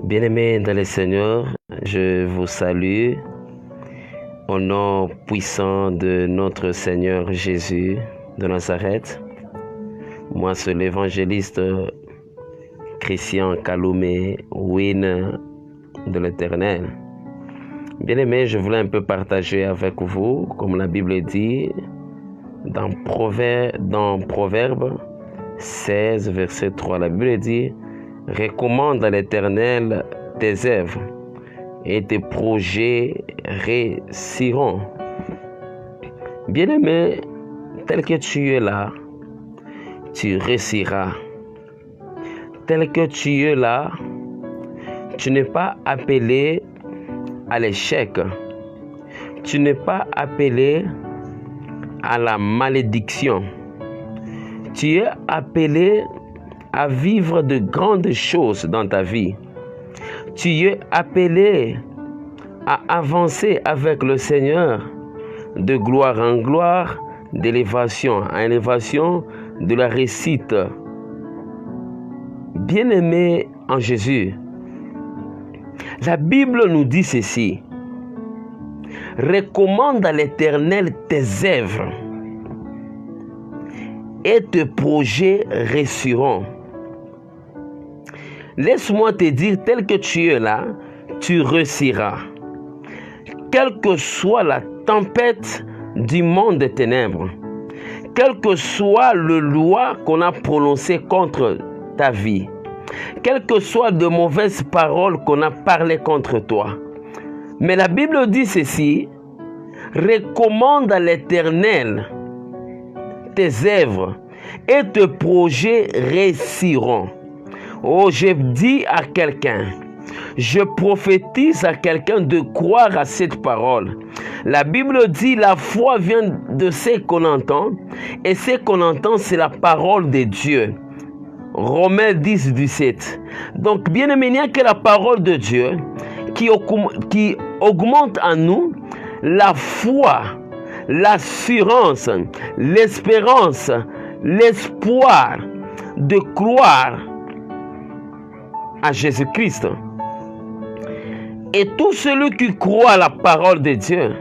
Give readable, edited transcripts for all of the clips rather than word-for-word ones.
Bien-aimés dans le Seigneur, je vous salue au nom puissant de notre Seigneur Jésus de Nazareth. Moi, c'est l'évangéliste Christian Kaloumé, Win de l'Éternel. Bien-aimés, je voulais un peu partager avec vous, comme la Bible dit, dans Proverbe 16, verset 3, la Bible dit: recommande à l'Éternel tes œuvres et tes projets réussiront. Bien-aimé, tel que tu es là, tu réussiras. Tel que tu es là, tu n'es pas appelé à l'échec. Tu n'es pas appelé à la malédiction. Tu es appelé à vivre de grandes choses dans ta vie. Tu es appelé à avancer avec le Seigneur de gloire en gloire, d'élévation en élévation, de la réussite. Bien-aimé en Jésus, la Bible nous dit ceci: recommande à l'Éternel tes œuvres et tes projets réussiront. Laisse-moi te dire, tel que tu es là, tu réussiras. Quelle que soit la tempête du monde des ténèbres, quelle que soit le loi qu'on a prononcée contre ta vie, quelles que soient de mauvaises paroles qu'on a parlé contre toi. Mais la Bible dit ceci: recommande à l'Éternel tes œuvres et tes projets réussiront. Oh, je dis à quelqu'un, je prophétise à quelqu'un de croire à cette parole. La Bible dit: la foi vient de ce qu'on entend, et ce qu'on entend, c'est la parole de Dieu. Romains 10, 17. Donc, bien aimé, il n'y a que la parole de Dieu qui augmente en nous la foi, l'assurance, l'espérance, l'espoir de croire à Jésus-Christ. Et tout celui qui croit à la parole de Dieu,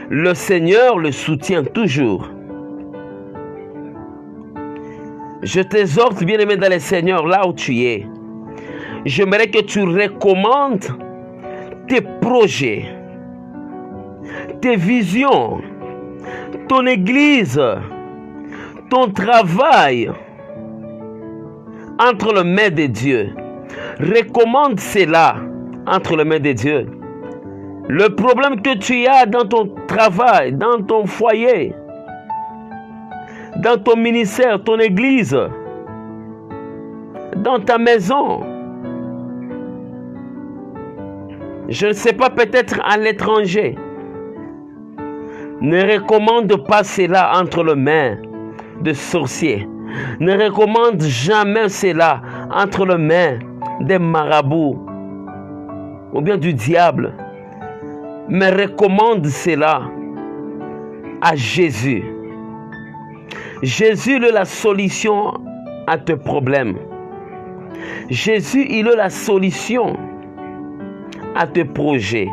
le Seigneur le soutient toujours. Je t'exhorte, bien-aimé dans le Seigneur, là où tu es. J'aimerais que tu recommandes tes projets, tes visions, ton église, ton travail entre les mains de Dieu. Recommande cela entre les mains de Dieu. Le problème que tu as dans ton travail, dans ton foyer, dans ton ministère, ton église, dans ta maison, je ne sais pas, peut-être à l'étranger, ne recommande pas cela entre les mains de sorciers. Ne recommande jamais cela entre les mains des marabouts ou bien du diable, mais recommande cela à Jésus. Jésus est la solution à tes problèmes. Jésus, il est la solution à tes projets.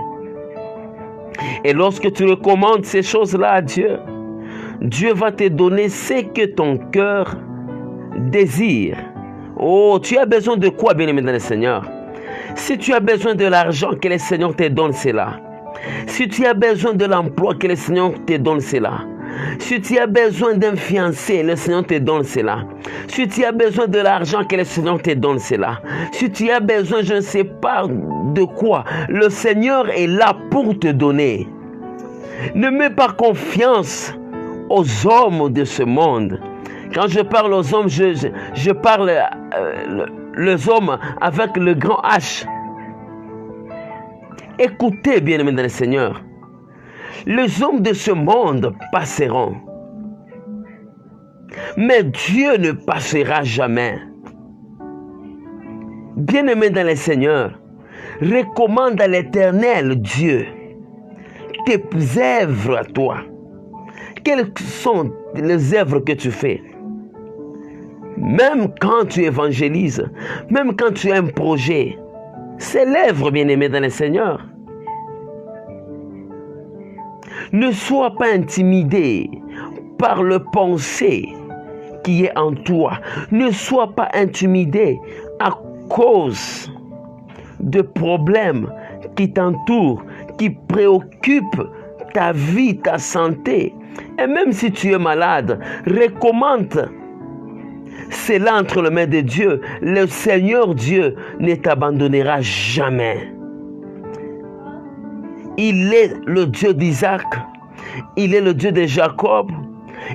Et lorsque tu recommandes ces choses-là à Dieu, Dieu va te donner ce que ton cœur désire. Oh, tu as besoin de quoi, bien-aimé dans le Seigneur? Si tu as besoin de l'argent, que le Seigneur te donne cela. Si tu as besoin de l'emploi, que le Seigneur te donne cela. Si tu as besoin d'un fiancé, le Seigneur te donne cela. Si tu as besoin de l'argent, que le Seigneur te donne cela. Si tu as besoin, je ne sais pas de quoi, le Seigneur est là pour te donner. Ne mets pas confiance aux hommes de ce monde. Quand je parle aux hommes, je parle les hommes avec le grand H. Écoutez, bien-aimés dans le Seigneur. Les hommes de ce monde passeront, mais Dieu ne passera jamais. Bien-aimé dans le Seigneur, recommande à l'Éternel Dieu tes œuvres à toi. Quelles sont les œuvres que tu fais? Même quand tu évangélises, même quand tu as un projet, célèbre, bien-aimé dans le Seigneur. Ne sois pas intimidé par le pensée qui est en toi. Ne sois pas intimidé à cause de problèmes qui t'entourent, qui préoccupent ta vie, ta santé. Et même si tu es malade, recommande cela entre les mains de Dieu. Le Seigneur Dieu ne t'abandonnera jamais. Il est le Dieu d'Isaac, il est le Dieu de Jacob,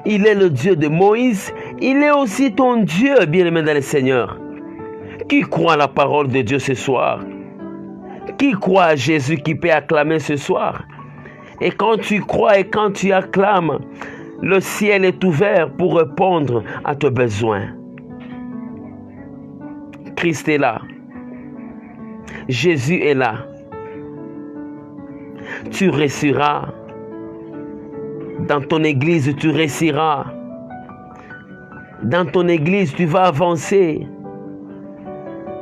il est le Dieu de Moïse, il est aussi ton Dieu, bien-aimé dans le Seigneur. Qui croit à la parole de Dieu ce soir? Qui croit à Jésus qui peut acclamer ce soir? Et quand tu crois et quand tu acclames, le ciel est ouvert pour répondre à tes besoins. Christ est là. Jésus est là. Tu réussiras. Dans ton église, tu réussiras. Dans ton église, tu vas avancer.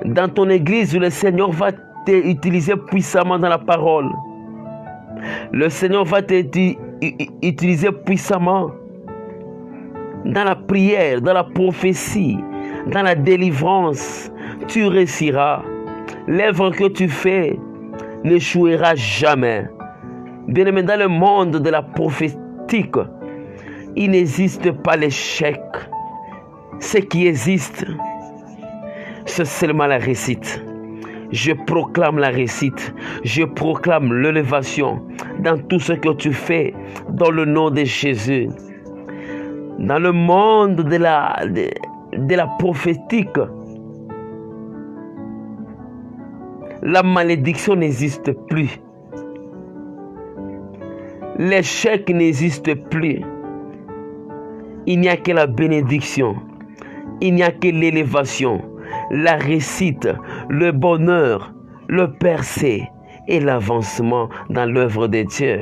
Dans ton église, le Seigneur va t'utiliser puissamment dans la parole. Le Seigneur va t'utiliser puissamment dans la prière, dans la prophétie, dans la délivrance. Tu réussiras. L'œuvre que tu fais n'échouera jamais. Bien-aimé, dans le monde de la prophétique, il n'existe pas l'échec. Ce qui existe, c'est seulement la réussite. Je proclame la réussite. Je proclame l'élévation dans tout ce que tu fais, dans le nom de Jésus. Dans le monde de la prophétique, la malédiction n'existe plus. L'échec n'existe plus. Il n'y a que la bénédiction. Il n'y a que l'élévation, la réussite, le bonheur, le percée et l'avancement dans l'œuvre de Dieu.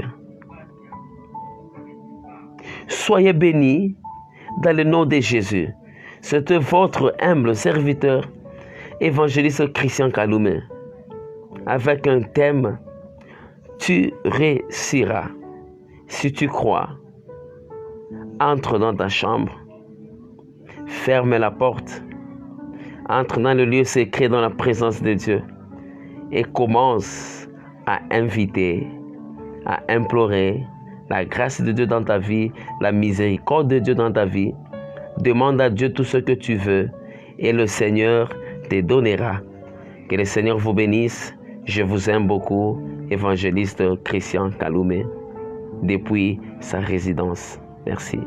Soyez bénis dans le nom de Jésus. C'est votre humble serviteur, évangéliste Christian Kaloumé, avec un thème: tu réussiras. Si tu crois, entre dans ta chambre, ferme la porte, entre dans le lieu secret dans la présence de Dieu et commence à inviter, à implorer la grâce de Dieu dans ta vie, la miséricorde de Dieu dans ta vie. Demande à Dieu tout ce que tu veux et le Seigneur te donnera. Que le Seigneur vous bénisse. Je vous aime beaucoup. Évangéliste Christian Kaloumé, depuis sa résidence. Merci.